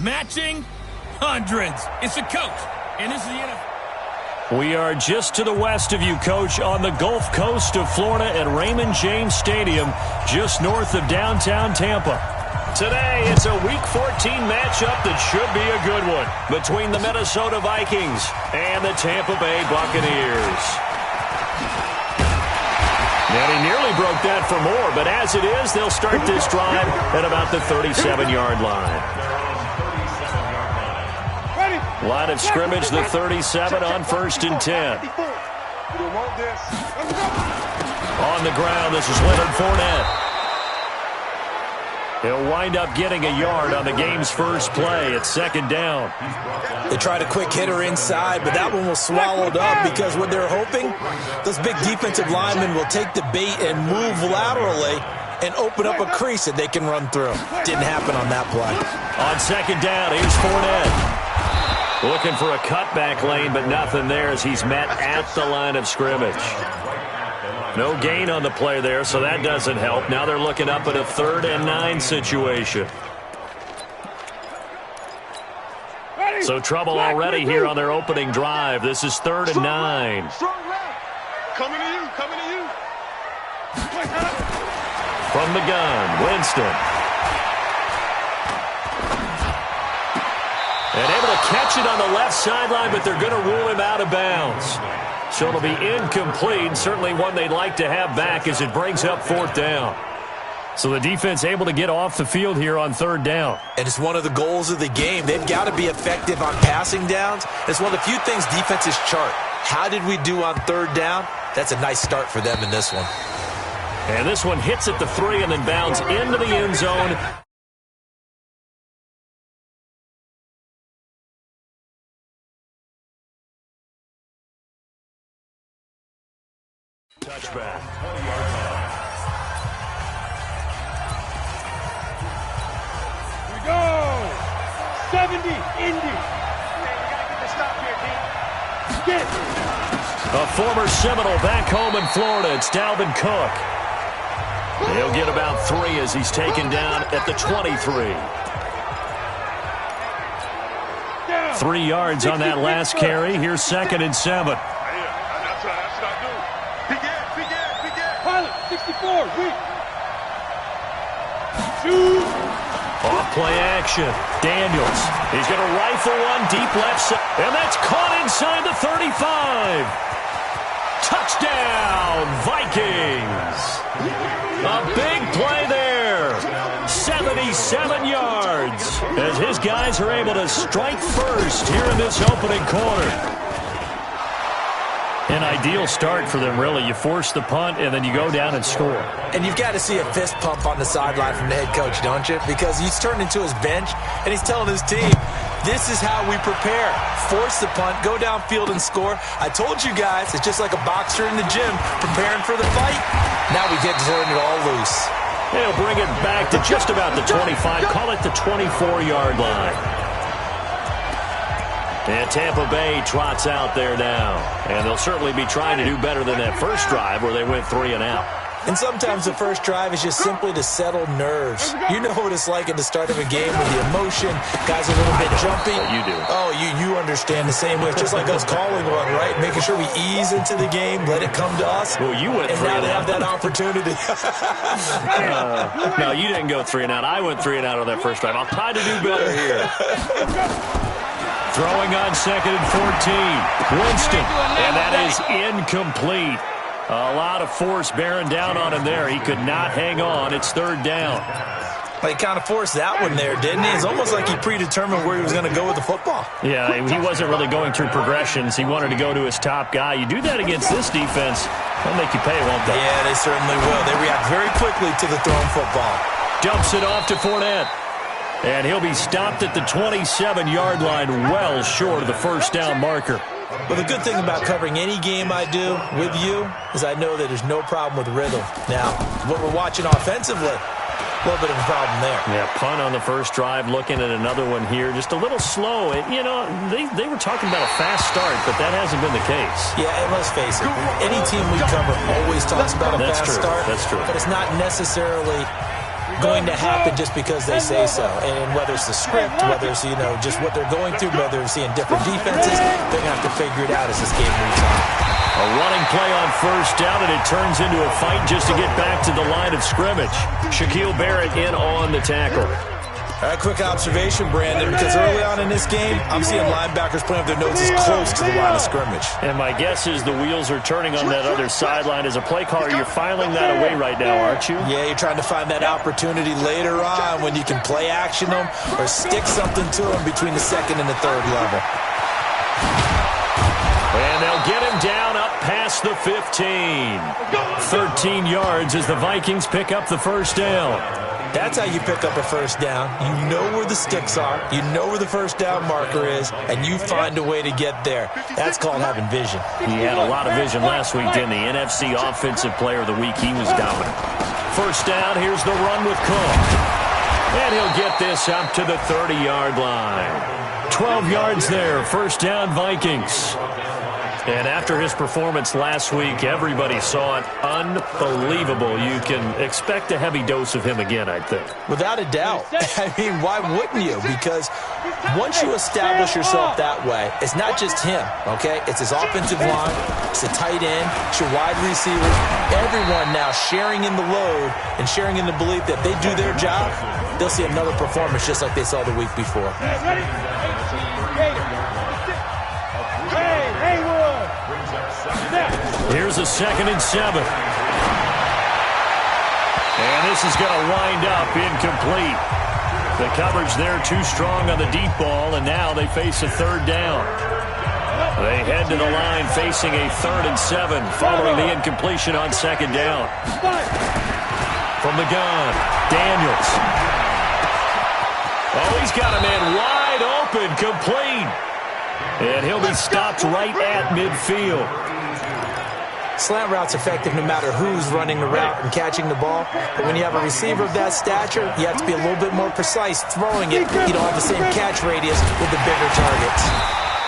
matching hundreds. It's the coach, and this is the NFL. We are just to the west of you, Coach, on the Gulf Coast of Florida at Raymond James Stadium, just north of downtown Tampa. Today, it's a Week 14 matchup that should be a good one between the Minnesota Vikings and the Tampa Bay Buccaneers. And he nearly broke that for more, but as it is, they'll start this drive at about the 37-yard line. Line of scrimmage, the 37 on 1st and 10. On the ground, this is Leonard Fournette. He'll wind up getting a yard on the game's first play at 2nd down. They tried a quick hitter inside, but that one was swallowed up because what they're hoping, those big defensive linemen will take the bait and move laterally and open up a crease that they can run through. Didn't happen on that play. On 2nd down, here's Fournette. Looking for a cutback lane, but nothing there as he's met at the line of scrimmage. No gain on the play there, so that doesn't help. Now they're looking up at a 3rd and 9 situation. So trouble already here on their opening drive. This is 3rd and 9. Coming to you, coming to you. From the gun, Winston. And able to catch it on the left sideline, but they're going to rule him out of bounds. So it'll be incomplete, certainly one they'd like to have back as it brings up 4th down. So the defense able to get off the field here on 3rd down. And it's one of the goals of the game. They've got to be effective on passing downs. It's one of the few things defenses chart. How did we do on 3rd down? That's a nice start for them in this one. And this one hits at the 3 and then bounds into the end zone. Touchback. 20-yard line. Here we go. 70, Indy. Man, you gotta get the stop here, D. Get it. A former Seminole back home in Florida. It's Dalvin Cook. He'll get about 3 as he's taken down at the 23. 3 yards on that last carry. Here's 2nd and 7. Off play action. Daniels. He's going to rifle one deep left side. And that's caught inside the 35. Touchdown, Vikings. A big play there. 77 yards. As his guys are able to strike first here in this opening quarter. An ideal start for them, really. You force the punt, and then you go down and score. And you've got to see a fist pump on the sideline from the head coach, don't you? Because he's turned into his bench, and he's telling his team, this is how we prepare. Force the punt, go downfield and score. I told you guys, it's just like a boxer in the gym preparing for the fight. Now we get to turn it all loose. They'll bring it back to just about the 25. Call it the 24-yard line. And Tampa Bay trots out there now. And they'll certainly be trying to do better than that first drive where they went 3 and out. And sometimes the first drive is just simply to settle nerves. You know what it's like at the start of a game with the emotion. Guys are a little bit jumpy. You do. Oh, you understand the same way. It's just like us calling one, right? Making sure we ease into the game, let it come to us. Well, you went 3 and and now out. They have that opportunity. No, you didn't go 3 and out. I went 3 and out on that first drive. I'll try to do better here. Throwing on 2nd and 14. Winston. And that is incomplete. A lot of force bearing down on him there. He could not hang on. It's 3rd down. Well, he kind of forced that one there, didn't he? It's almost like he predetermined where he was going to go with the football. Yeah, he wasn't really going through progressions. He wanted to go to his top guy. You do that against this defense, they'll make you pay, won't they? Yeah, they certainly will. They react very quickly to the thrown football. Dumps it off to Fournette. And he'll be stopped at the 27-yard line, well short of the first down marker. Well, the good thing about covering any game I do with you is I know that there's no problem with rhythm. Now, what we're watching offensively, a little bit of a problem there. Yeah, punt on the first drive, looking at another one here. Just a little slow. You know, they were talking about a fast start, but that hasn't been the case. Yeah, and let's face it, any team we cover always talks about a fast start. That's true. But it's not necessarily going to happen just because they say so. And whether it's the script, whether it's, just what they're going through, whether they're seeing different defenses, they're going to have to figure it out as this game moves on. A running play on first down, and it turns into a fight just to get back to the line of scrimmage. Shaquille Barrett in on the tackle. All right, quick observation, Brandon, because early on in this game, I'm seeing linebackers putting up their noses close to the line of scrimmage. And my guess is the wheels are turning on that other sideline. As a play caller, you're filing that away right now, aren't you? Yeah, you're trying to find that opportunity later on when you can play action them or stick something to them between the second and the third level. And they'll get him down up past the 15. 13 yards as the Vikings pick up the first down. That's how you pick up a first down. You know where the sticks are. You know where the first down marker is, and you find a way to get there. That's called having vision. He had a lot of vision last week, didn't he? NFC Offensive Player of the Week. He was dominant. First down, here's the run with Cook. And he'll get this up to the 30-yard line. 12 yards there. First down, Vikings. And after his performance last week, everybody saw it. Unbelievable. You can expect a heavy dose of him again, I think. Without a doubt. I mean, why wouldn't you? Because once you establish yourself that way, it's not just him, okay? It's his offensive line, it's the tight end, it's your wide receivers. Everyone now sharing in the load and sharing in the belief that they do their job, they'll see another performance just like they saw the week before. Here's a 2nd and 7. And this is going to wind up incomplete. The coverage there too strong on the deep ball, and now they face a third down. They head to the line facing a 3rd and 7 following the incompletion on 2nd down. From the gun, Daniels. Oh, he's got a man wide open, complete. And he'll be stopped right at midfield. Slant route's effective no matter who's running the route and catching the ball. But when you have a receiver of that stature, you have to be a little bit more precise throwing it. You don't have the same catch radius with the bigger targets.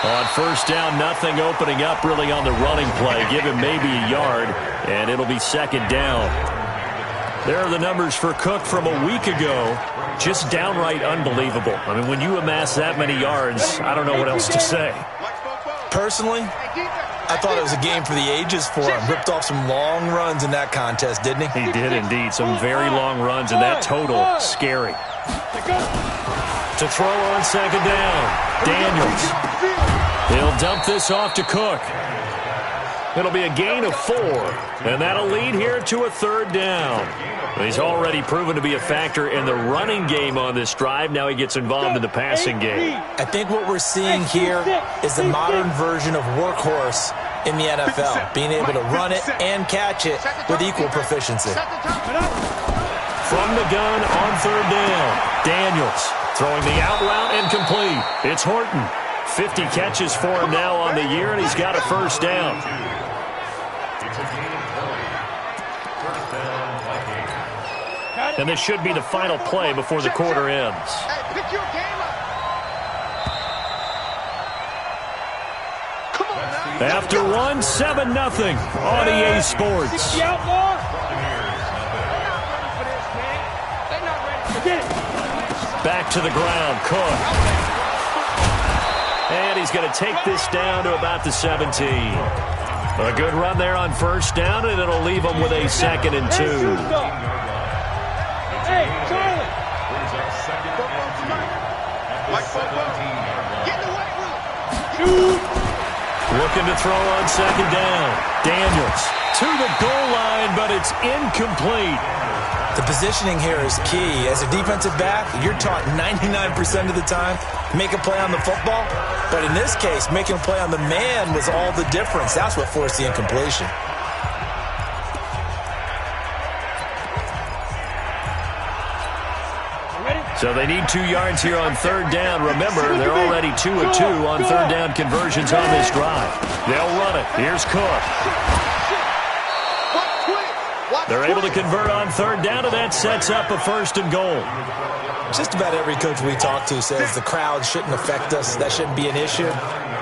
On first down, nothing opening up really on the running play. Give him maybe a yard, and it'll be 2nd down. There are the numbers for Cook from a week ago. Just downright unbelievable. I mean, when you amass that many yards, I don't know what else to say. Personally, I thought it was a game for the ages for him. Ripped off some long runs in that contest, didn't he? He did indeed. Some very long runs, and that total, scary. To throw on 2nd down, Daniels. He'll dump this off to Cook. It'll be a gain of 4, and that'll lead here to a 3rd down. He's already proven to be a factor in the running game on this drive. Now he gets involved in the passing game. I think what we're seeing here is the modern version of workhorse in the NFL, being able to run it and catch it with equal proficiency. From the gun on 3rd down, Daniels throwing the out route and complete. It's Horton. 50 catches for him now on the year, and he's got a first down. And this should be the final play before the quarter ends. After one, 7-0 on EA Sports. Back to the ground, Cook. And he's going to take this down to about the 17. A good run there on first down, and it'll leave him with a 2nd and 2. Hey, Charlie! Looking to throw on 2nd down. Daniels to the goal line, but it's incomplete. The positioning here is key. As a defensive back, you're taught 99% of the time, make a play on the football. But in this case, making a play on the man was all the difference. That's what forced the incompletion. So they need 2 yards here on 3rd down. Remember, they're already 2 of 2 on 3rd down conversions on this drive. They'll run it. Here's Cook. They're able to convert on third down, and that sets up a 1st and goal. Just about every coach we talk to says the crowd shouldn't affect us. That shouldn't be an issue.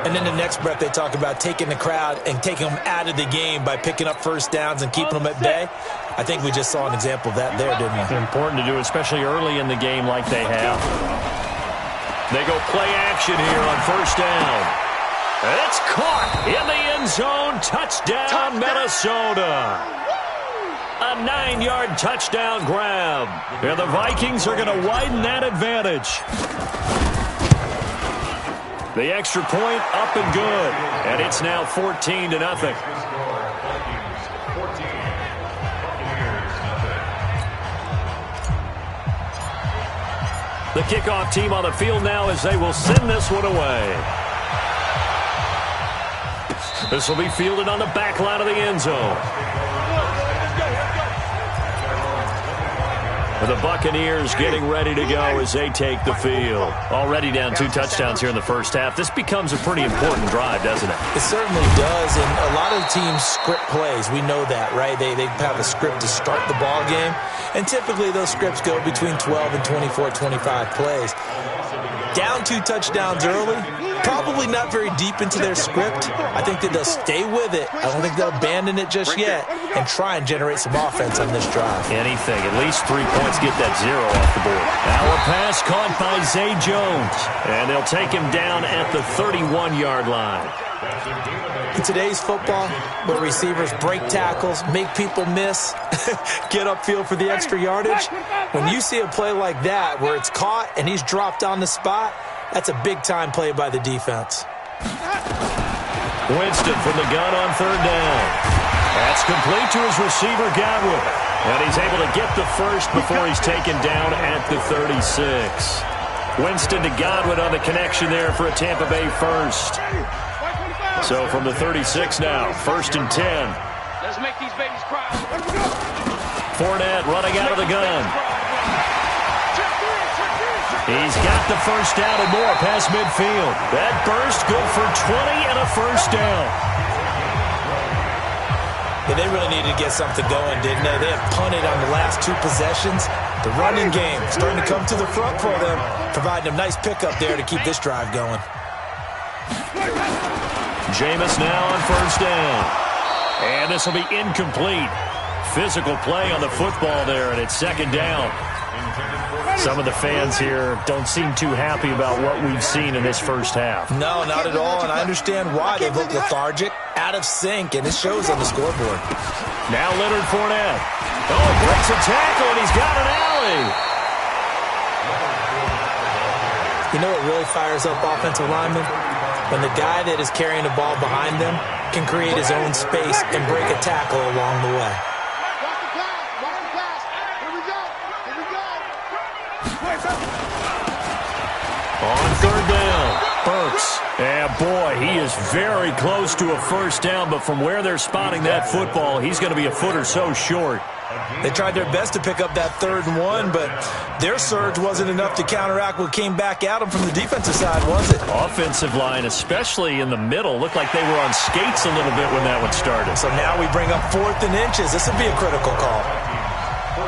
And then the next breath they talk about taking the crowd and taking them out of the game by picking up 1st downs and keeping them at bay. I think we just saw an example of that there, didn't we? It's important to do, especially early in the game like they have. They go play action here on 1st down. It's caught in the end zone. Touchdown, Minnesota. A 9-yard touchdown grab. And the Vikings are going to widen that advantage. The extra point up and good. And it's now 14-0. The kickoff team on the field now as they will send this one away. This will be fielded on the back line of the end zone. The Buccaneers getting ready to go as they take the field. Already down 2 touchdowns here in the first half. This becomes a pretty important drive, doesn't it? It certainly does, and a lot of the teams script plays. We know that, right? They have a script to start the ball game, and typically those scripts go between 12 and 24, 25 plays. Down 2 touchdowns early, probably not very deep into their script. I think that they'll stay with it. I don't think they'll abandon it just yet and try and generate some offense on this drive. Anything. At least 3 points, get that 0 off the board. Now a pass caught by Zay Jones. And they'll take him down at the 31-yard line. In today's football, where receivers break tackles, make people miss, get upfield for the extra yardage, when you see a play like that where it's caught and he's dropped on the spot, that's a big-time play by the defense. Winston from the gun on 3rd down. That's complete to his receiver, Godwin. And he's able to get the first before he's taken down at the 36. Winston to Godwin on the connection there for a Tampa Bay first. So from the 36 now, 1st and 10. Let's make these babies cry. Fournette running out of the gun. He's got the first down and more past midfield. That burst good for 20 and a first down. Yeah, they really needed to get something going, didn't they? They had punted on the last 2 possessions. The running game starting to come to the front for them, providing a nice pickup there to keep this drive going. Jameis now on 1st down. And this will be incomplete. Physical play on the football there, and it's 2nd down. Some of the fans here don't seem too happy about what we've seen in this first half. No, not at all, and I understand why. They look lethargic, out of sync, and it shows on the scoreboard. Now Leonard Fournette. Oh, breaks a tackle, and he's got an alley. You know what really fires up offensive linemen? When the guy that is carrying the ball behind them can create his own space and break a tackle along the way. On 3rd down, Burks. And boy, he is very close to a first down, but from where they're spotting that football, he's going to be a foot or so short. They tried their best to pick up that 3rd and 1, but their surge wasn't enough to counteract what came back at them from the defensive side, was it? Offensive line, especially in the middle, looked like they were on skates a little bit when that one started. So now we bring up 4th and inches. This would be a critical call.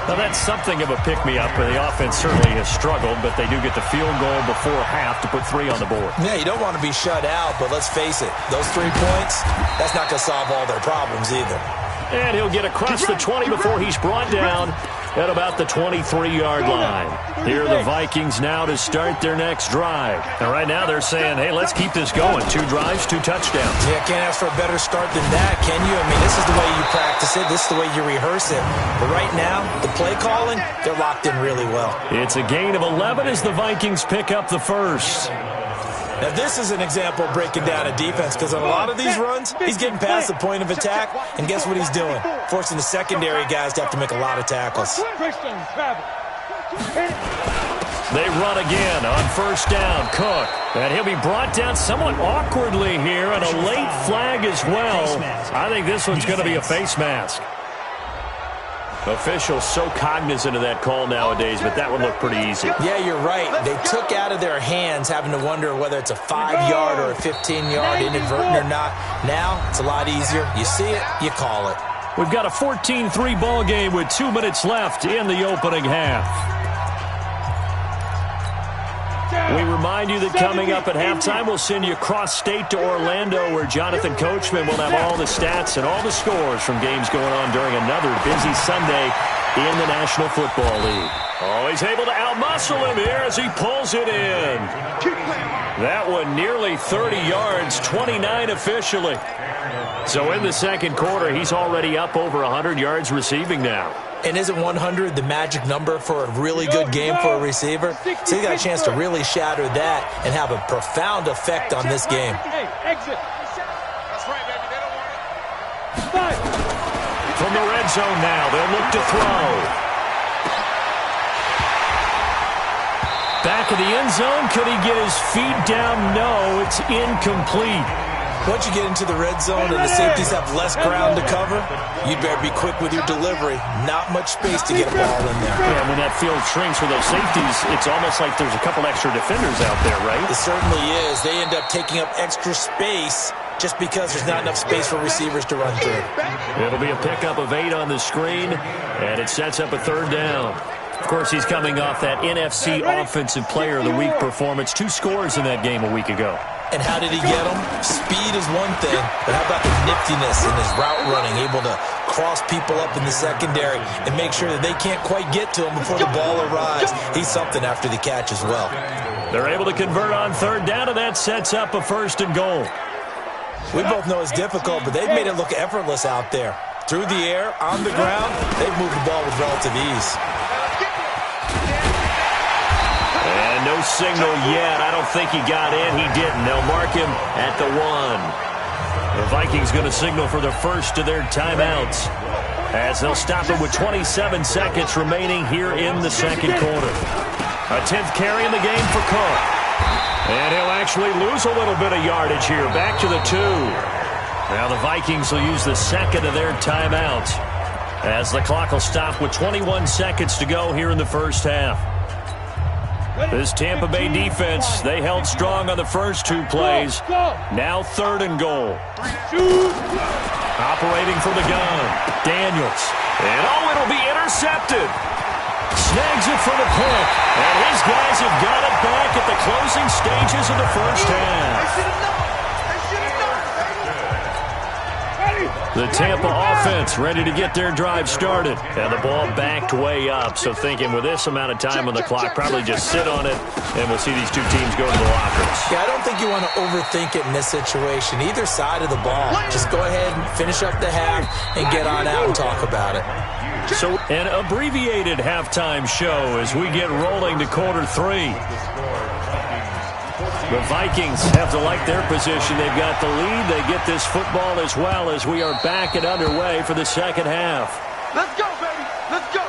Now, that's something of a pick-me-up. The offense certainly has struggled, but they do get the field goal before half to put 3 on the board. Yeah, you don't want to be shut out, but let's face it, those 3 points, that's not going to solve all their problems either. And he'll get across the 20 before he's brought down at about the 23-yard line. Here are the Vikings now to start their next drive. And right now they're saying, hey, let's keep this going. 2 drives, 2 touchdowns. Yeah, can't ask for a better start than that, can you? I mean, this is the way you practice it. This is the way you rehearse it. But right now, the play calling, they're locked in really well. It's a gain of 11 as the Vikings pick up the first. Now, this is an example of breaking down a defense because on a lot of these runs, he's getting past the point of attack, and guess what he's doing? Forcing the secondary guys to have to make a lot of tackles. They run again on 1st down. Cook. And he'll be brought down somewhat awkwardly here, and a late flag as well. I think this one's going to be a face mask. Officials so cognizant of that call nowadays, but that one looked pretty easy. Yeah, you're right. They took out of their hands having to wonder whether it's a 5-yard or a 15-yard inadvertent or not. Now, it's a lot easier. You see it, you call it. We've got a 14-3 ball game with 2 minutes left in the opening half. We remind you that coming up at halftime, we'll send you across-state to Orlando, where Jonathan Coachman will have all the stats and all the scores from games going on during another busy Sunday in the National Football League. Oh, he's able to outmuscle him here as he pulls it in. That one nearly 30 yards, 29 officially. So in the second quarter, he's already up over 100 yards receiving now. And isn't 100 the magic number for a really good game for a receiver? So he got a chance to really shatter that and have a profound effect on this game. Hey, exit. That's right, baby. They don't want it. From the red zone now, they'll look to throw. Back of the end zone, could he get his feet down? No, it's incomplete. Once you get into the red zone and the safeties have less ground to cover, you'd better be quick with your delivery. Not much space to get a ball in there. Yeah, when that field shrinks for those safeties, it's almost like there's a couple extra defenders out there, right? It certainly is. They end up taking up extra space just because there's not enough space for receivers to run through. It'll be a pickup of 8 on the screen, and it sets up a third down. Of course, he's coming off that NFC Offensive Player of the Week performance. 2 scores in that game a week ago. And how did he get them? Speed is one thing, but how about the niftiness in his route running, able to cross people up in the secondary and make sure that they can't quite get to him before the ball arrives. He's something after the catch as well. They're able to convert on third down, and that sets up a 1st and goal. We both know it's difficult, but they've made it look effortless out there. Through the air, on the ground, they've moved the ball with relative ease. And no signal yet. I don't think he got in. He didn't. They'll mark him at the 1. The Vikings going to signal for the first of their timeouts as they'll stop it with 27 seconds remaining here in the second quarter. A 10th carry in the game for Cook. And he'll actually lose a little bit of yardage here. Back to the 2. Now the Vikings will use the second of their timeouts as the clock will stop with 21 seconds to go here in the first half. This Tampa Bay defense, they held strong on the first 2 plays. Now 3rd and goal. Operating from the gun, Daniels. And it'll be intercepted. Snags it for the pick. And his guys have got it back at the closing stages of the first half. The Tampa offense ready to get their drive started. And the ball backed way up. So thinking with this amount of time on the clock, probably just sit on it, and we'll see these 2 teams go to the lockers. Yeah, I don't think you want to overthink it in this situation. Either side of the ball. Just go ahead and finish up the half and get on out and talk about it. So an abbreviated halftime show as we get rolling to quarter 3. The Vikings have to like their position. They've got the lead. They get this football as well as we are back and underway for the second half. Let's go, baby. Let's go.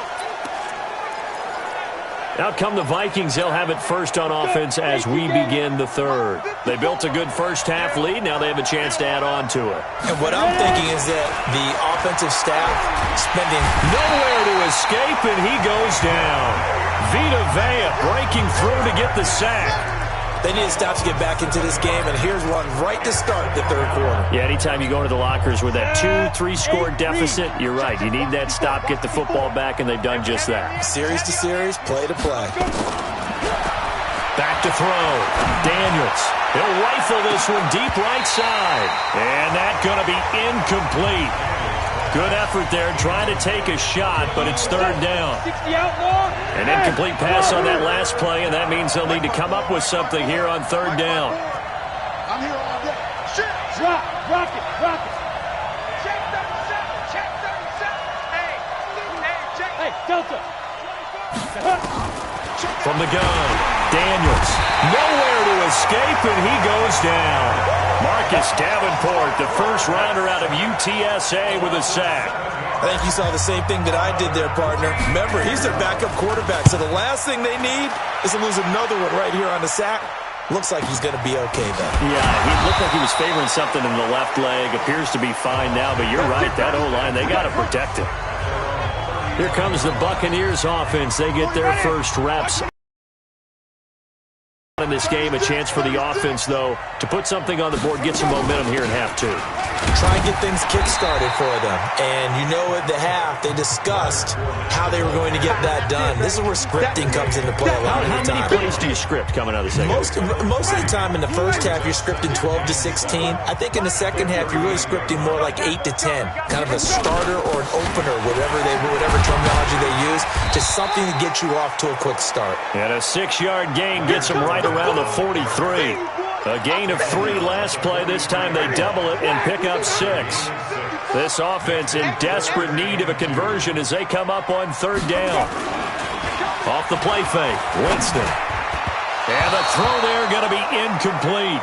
Out come the Vikings. They'll have it first on offense as we begin the third. They built a good first half lead. Now they have a chance to add on to it. And what I'm thinking is that the offensive staff spending nowhere to escape, and he goes down. Vita Vea breaking through to get the sack. They need to stop to get back into this game, and here's one right to start the third quarter. Yeah, anytime you go into the lockers with that 2-3 score deficit, you're right. You need that stop, get the football back, and they've done just that. Series to series, play to play. Back to throw. Daniels. He'll rifle this one deep right side. And that's going to be incomplete. Good effort there, trying to take a shot, but it's third down. An incomplete pass on that last play, and that means they'll need to come up with something here on third down. I'm here all day. Shit. Drop. Rock it. Rock it. Check 37. Check 37. Hey, check. Hey, Delta. From the gun, Daniels. Nowhere to escape, and he goes down. Marcus Davenport, the first rounder out of UTSA with a sack. I think you saw the same thing that I did there, partner. Remember, he's their backup quarterback, so the last thing they need is to lose another one right here on the sack. Looks like he's going to be okay, though. Yeah, he looked like he was favoring something in the left leg. Appears to be fine now, but you're right. That O-line, they got to protect it. Here comes the Buccaneers offense. They get their first reps. in this game. A chance for the offense, though, to put something on the board, get some momentum here in half two. Try and get things kick-started for them. And you know at the half, they discussed how they were going to get that done. This is where scripting comes into play a lot of the time. How many plays do you script coming out of the second? Most of the time in the first half, you're scripting 12 to 16. I think in the second half, you're really scripting more like 8 to 10. Kind of a starter or an opener, whatever terminology they use. Just something to get you off to a quick start. And a 6-yard gain gets them right around the 43. A gain of 3 last play. This time they double it and pick up 6. This offense in desperate need of a conversion as they come up on third down. Off the play fake, Winston. And the throw there going to be incomplete.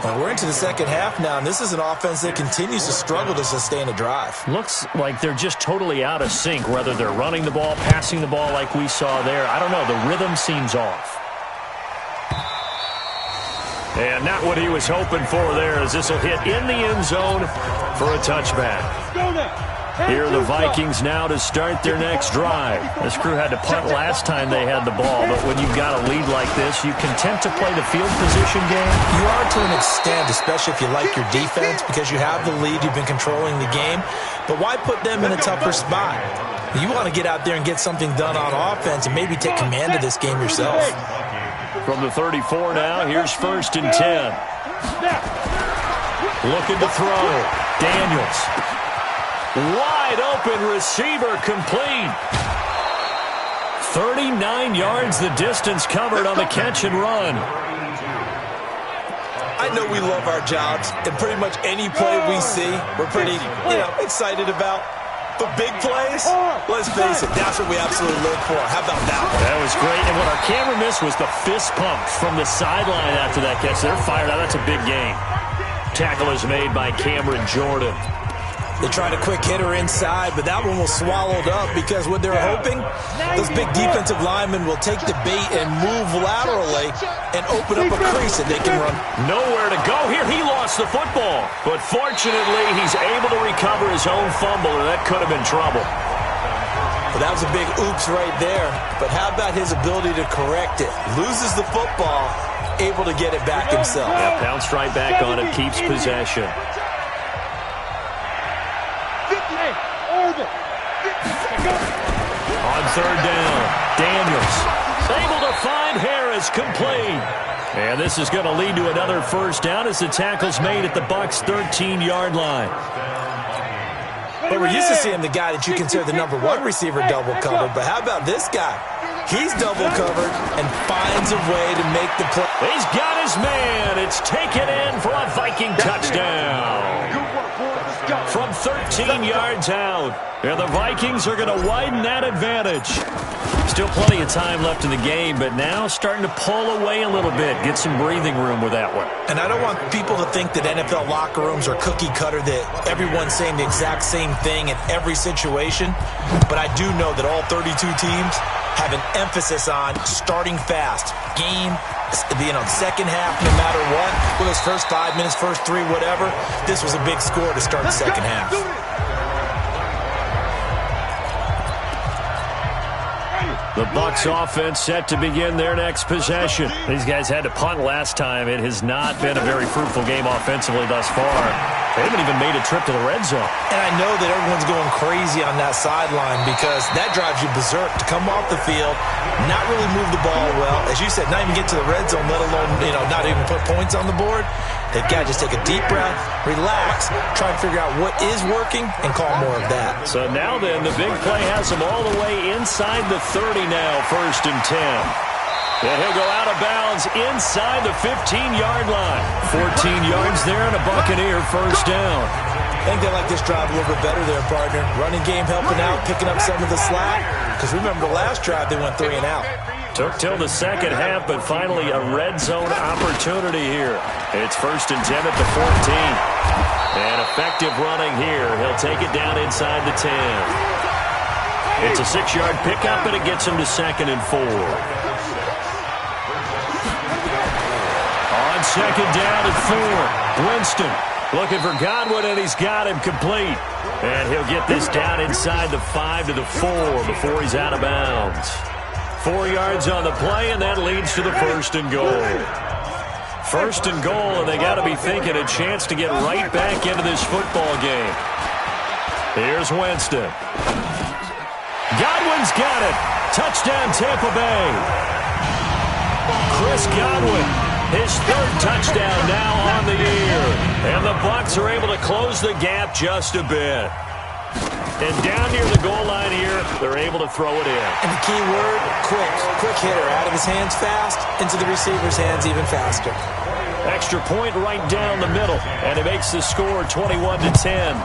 Well, we're into the second half now, and this is an offense that continues to struggle to sustain a drive. Looks like they're just totally out of sync, whether they're running the ball, passing the ball like we saw there. I don't know. The rhythm seems off. And not what he was hoping for there, as this will hit in the end zone for a touchback. Here are the Vikings now to start their next drive. This crew had to punt last time they had the ball, but when you've got a lead like this, you content to play the field position game? You are to an extent, especially if you like your defense, because you have the lead, you've been controlling the game. But why put them in a tougher spot? You want to get out there and get something done on offense and maybe take command of this game yourself. From the 34 now, here's 1st and 10. Looking to throw. Daniels. Wide open receiver complete. 39 yards the distance covered on the catch and run. I know we love our jobs, and pretty much any play we see, we're pretty, excited about. But big plays, let's face it, that's what we absolutely live for. How about that one? That was great, and what our camera missed was the fist pump from the sideline after that catch. They're fired out. That's a big game. Tackle is made by Cameron Jordan. They tried a quick hitter inside, but that one was swallowed up because what they're hoping, those big defensive linemen will take the bait and move laterally and open up a crease that they can run. Nowhere to go here. He lost the football, but fortunately he's able to recover his own fumble, and that could have been trouble. Well, that was a big oops right there, but how about his ability to correct it? Loses the football, able to get it back himself. Yeah, bounced right back on it, keeps possession. On third down, Daniels able to find Harris, complete. And this is going to lead to another first down as the tackle's made at the Bucs' 13-yard line. But we're used to seeing the guy that you consider the number 1 receiver double covered, but how about this guy? He's double covered and finds a way to make the play. He's got his man. It's taken in for a Viking touchdown. From 13 yards out. And the Vikings are going to widen that advantage. Still plenty of time left in the game, but now starting to pull away a little bit. Get some breathing room with that one. And I don't want people to think that NFL locker rooms are cookie cutter, that everyone's saying the exact same thing in every situation. But I do know that all 32 teams have an emphasis on starting fast. Game, second half, no matter what. Whether it's first 5 minutes, first 3, whatever. This was a big score to start the second half. The Bucs offense set to begin their next possession. These guys had to punt last time. It has not been a very fruitful game offensively thus far. They haven't even made a trip to the red zone. And I know that everyone's going crazy on that sideline because that drives you berserk to come off the field, not really move the ball well. As you said, not even get to the red zone, let alone, not even put points on the board. They've got to just take a deep breath, relax, try and figure out what is working, and call more of that. So now then, the big play has him all the way inside the 30 now, 1st and 10. And he'll go out of bounds inside the 15-yard line. 14 yards there and a Buccaneer first down. I think they like this drive a little bit better there, partner. Running game helping out, picking up some of the slack. Because remember, the last drive they went 3 and out. Took till the second half, but finally a red zone opportunity here. It's 1st and 10 at the 14. And effective running here. He'll take it down inside the 10. It's a 6-yard pickup, and it gets him to 2nd and 4. On 2nd down and 4, Winston Looking for Godwin, and he's got him complete. And he'll get this down inside the 5 to the 4 before he's out of bounds. 4 yards on the play, and that leads to the 1st and goal. 1st and goal, and they got to be thinking a chance to get right back into this football game. Here's Winston. Godwin's got it. Touchdown, Tampa Bay. Chris Godwin, his 3rd touchdown now on the year. And the Bucs are able to close the gap just a bit. And down near the goal line here, they're able to throw it in. And the key word, quick. Quick hitter. Out of his hands fast, into the receiver's hands even faster. Extra point right down the middle, and it makes the score 21-10.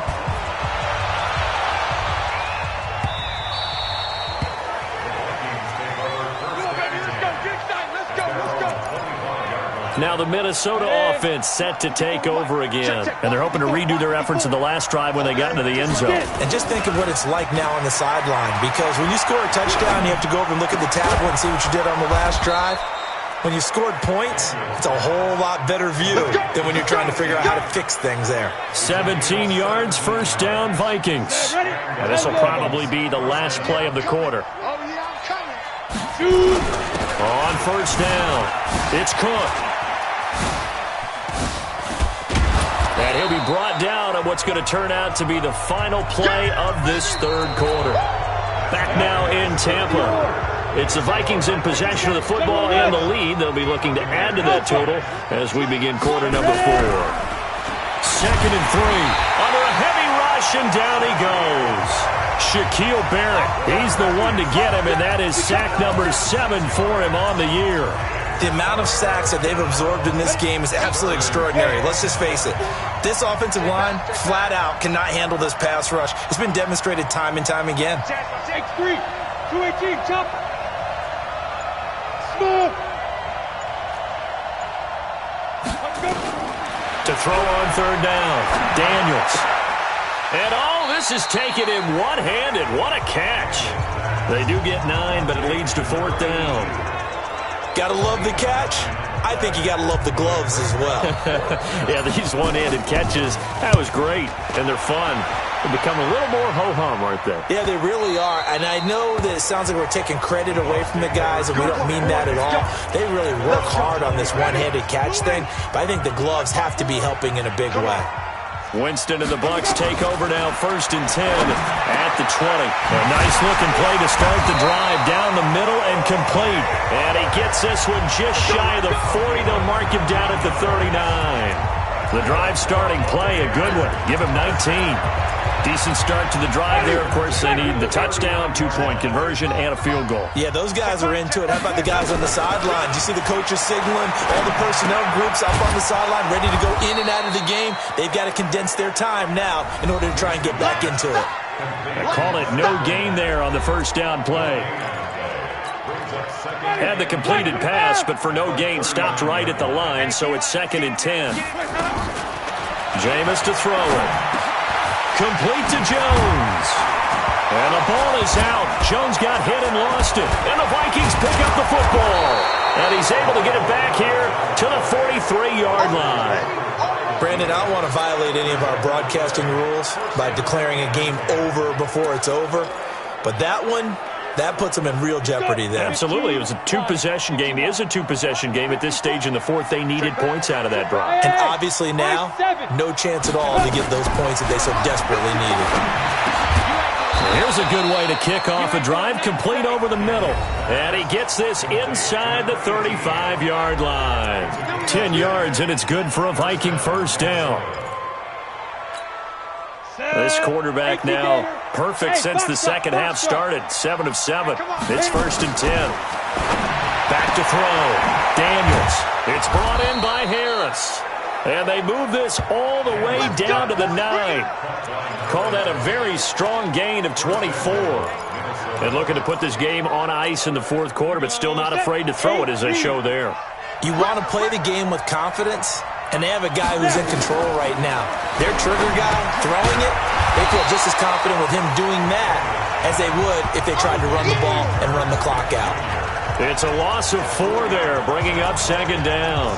Now the Minnesota offense set to take over again. And they're hoping to redo their efforts in the last drive when they got into the end zone. And just think of what it's like now on the sideline. Because when you score a touchdown, you have to go over and look at the tablet and see what you did on the last drive. When you scored points, it's a whole lot better view than when you're trying to figure out how to fix things there. 17 yards, 1st down, Vikings. And this will probably be the last play of the quarter. On 1st down, it's Cook. And he'll be brought down on what's going to turn out to be the final play of this 3rd quarter. Back now in Tampa. It's the Vikings in possession of the football and the lead. They'll be looking to add to that total as we begin quarter number 4. 2nd and 3. Under a heavy rush, and down he goes. Shaquille Barrett, he's the one to get him, and that is sack number 7 for him on the year. The amount of sacks that they've absorbed in this game is absolutely extraordinary. Let's just face it. This offensive line, flat out, cannot handle this pass rush. It's been demonstrated time and time again. Take 3. 218, jump. Smooth. To throw on 3rd down, Daniels. And all this is taken in one-handed. What a catch. They do get 9, but it leads to 4th down. Gotta love the catch. I think you gotta love the gloves as well. Yeah, these one-handed catches, that was great, and they're fun. They become a little more ho-hum, aren't they? Yeah, they really are. And I know that it sounds like we're taking credit away from the guys, and we don't mean that at all. They really work hard on this one-handed catch thing, but I think the gloves have to be helping in a big way. Winston and the Bucs take over now, 1st and 10 at the 20. A nice-looking play to start the drive down the middle and complete. And he gets this one just shy of the 40. They'll mark him down at the 39. The drive starting play, a good one. Give him 19. Decent start to the drive there. Of course, they need the touchdown, 2-point conversion, and a field goal. Yeah, those guys are into it. How about the guys on the sideline? Do you see the coaches signaling? All the personnel groups up on the sideline ready to go in and out of the game. They've got to condense their time now in order to try and get back into it. They call it no gain there on the 1st down play. Had the completed pass, but for no gain, stopped right at the line, so it's 2nd and 10. Jameis to throw it. Complete to Jones. And the ball is out. Jones got hit and lost it. And the Vikings pick up the football. And he's able to get it back here to the 43-yard line. Brandon, I don't want to violate any of our broadcasting rules by declaring a game over before it's over. But that one, that puts them in real jeopardy there. Absolutely. It was a 2-possession game. It is a 2-possession game at this stage in the 4th. They needed points out of that drive. And obviously now, no chance at all to get those points that they so desperately needed. Here's a good way to kick off a drive, complete over the middle. And he gets this inside the 35-yard line. 10 yards, and it's good for a Viking 1st down. This quarterback now perfect since the second half started. 7 of 7. It's 1st and 10. Back to throw. Daniels. It's brought in by Harris. And they move this all the way down to the 9. Call that a very strong gain of 24. And looking to put this game on ice in the 4th quarter, but still not afraid to throw it as they show there. You want to play the game with confidence, and they have a guy who's in control right now. Their trigger guy throwing it, they feel just as confident with him doing that as they would if they tried to run the ball and run the clock out. It's a loss of 4 there, bringing up 2nd down.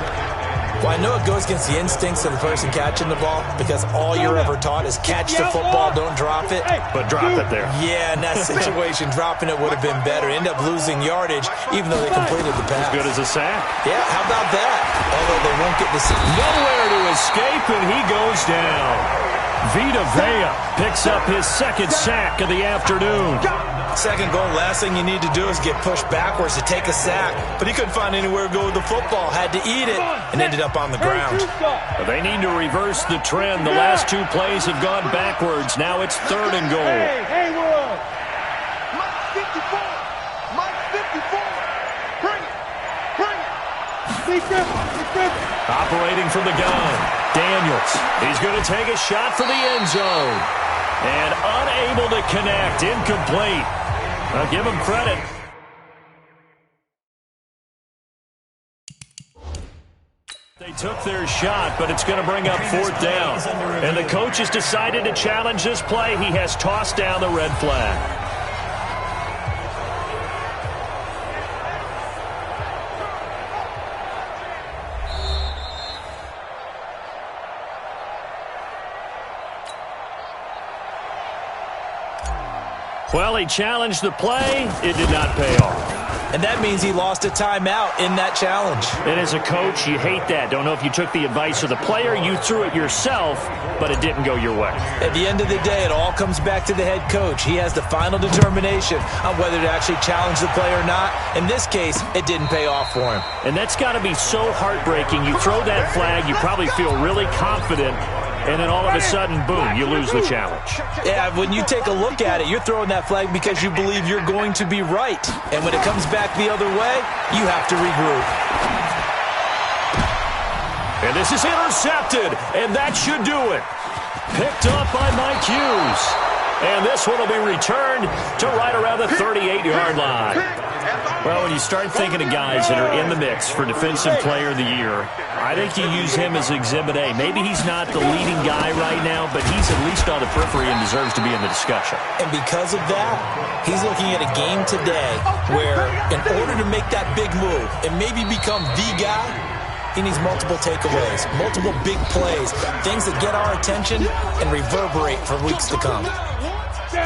Well, I know it goes against the instincts of the person catching the ball because all you're ever taught is catch the football, don't drop it. But drop it there. Yeah, in that situation, dropping it would have been better. End up losing yardage even though they completed the pass. As good as a sack. Yeah, how about that? Although they won't get the sack. Nowhere to escape, and he goes down. Vita Vea picks up his second sack of the afternoon. Second goal, last thing you need to do is get pushed backwards to take a sack. But he couldn't find anywhere to go with the football. Had to eat it and ended up on the ground. They need to reverse the trend. The last two plays have gone backwards. Now it's third and goal. Hey, Haywood. Mike 54. Mike 54. Bring it. Bring it. Operating from the gun. Daniels. He's going to take a shot for the end zone. And unable to connect. Incomplete. I'll give him credit. They took their shot, but it's going to bring up fourth down. And the coach has decided to challenge this play. He has tossed down the red flag. Well, he challenged the play. It did not pay off. And that means he lost a timeout in that challenge. And as a coach, you hate that. Don't know if you took the advice of the player, you threw it yourself, but it didn't go your way. At the end of the day, it all comes back to the head coach. He has the final determination on whether to actually challenge the play or not. In this case, it didn't pay off for him. And that's got to be so heartbreaking. You throw that flag, you probably feel really confident, and then all of a sudden, boom, you lose the challenge. Yeah, when you take a look at it, you're throwing that flag because you believe you're going to be right. And when it comes back the other way, you have to regroup. And this is intercepted, and that should do it. Picked up by Mike Hughes. And this one will be returned to right around the 38-yard line. Well, when you start thinking of guys that are in the mix for Defensive Player of the Year, I think you use him as Exhibit A. Maybe he's not the leading guy right now, but he's at least on the periphery and deserves to be in the discussion. And because of that, he's looking at a game today where in order to make that big move and maybe become the guy, he needs multiple takeaways, multiple big plays, things that get our attention and reverberate for weeks to come.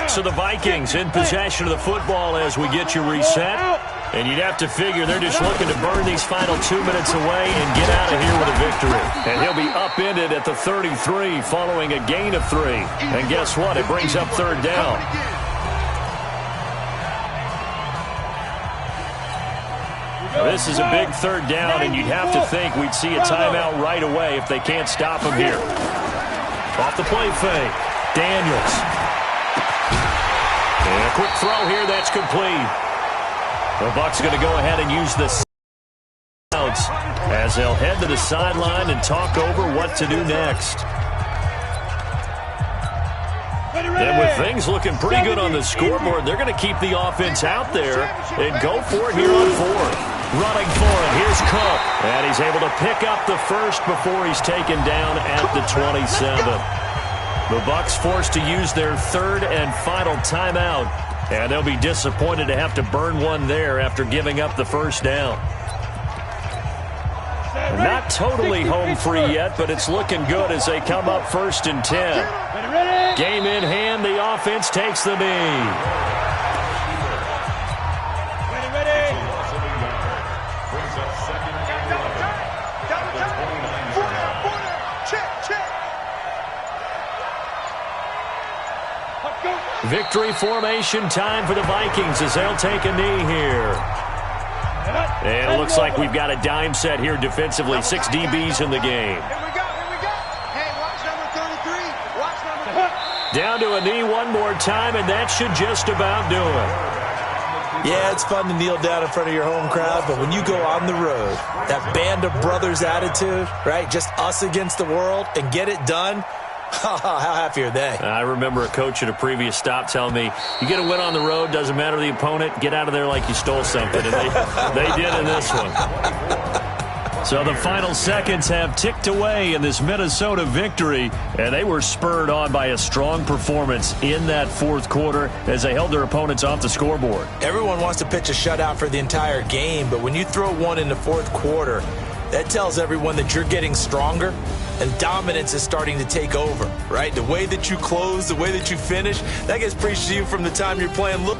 So the Vikings in possession of the football as we get you reset. And you'd have to figure they're just looking to burn these final 2 minutes away and get out of here with a victory. And he'll be upended at the 33 following a gain of 3. And guess what? It brings up third down. Now, this is a big third down, and you'd have to think we'd see a timeout right away if they can't stop him here. Off the play fake. Daniels. And a quick throw here that's complete. The Bucs going to go ahead and use the outs as they'll head to the sideline and talk over what to do next. And with things looking pretty good on the scoreboard, they're going to keep the offense out there and go for it here on fourth. Running for it, here's Cook. And he's able to pick up the first before he's taken down at the 27. The Bucs forced to use their third and final timeout. And they'll be disappointed to have to burn one there after giving up the first down. Not totally home free yet, but it's looking good as they come up 1st and 10. Game in hand, the offense takes the knee. Victory formation time for the Vikings as they'll take a knee here. And it looks like we've got a dime set here defensively. 6 DBs in the game. Here we go. Hey, watch number 33. Watch number... Down to a knee one more time, and that should just about do it. Yeah, it's fun to kneel down in front of your home crowd, but when you go on the road, that band of brothers attitude, right, just us against the world, and get it done, how happy are they? I remember a coach at a previous stop telling me, you get a win on the road, doesn't matter the opponent, get out of there like you stole something. And they did in this one. So the final seconds have ticked away in this Minnesota victory, and they were spurred on by a strong performance in that fourth quarter as they held their opponents off the scoreboard. Everyone wants to pitch a shutout for the entire game, but when you throw one in the fourth quarter, That tells everyone that you're getting stronger and dominance is starting to take over, right? The way that you close, the way that you finish, that gets preached to you from the time you're playing. Look.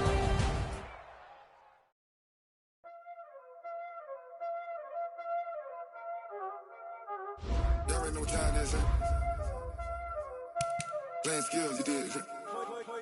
Y'all already know what time it is, huh? Playing skills, you did.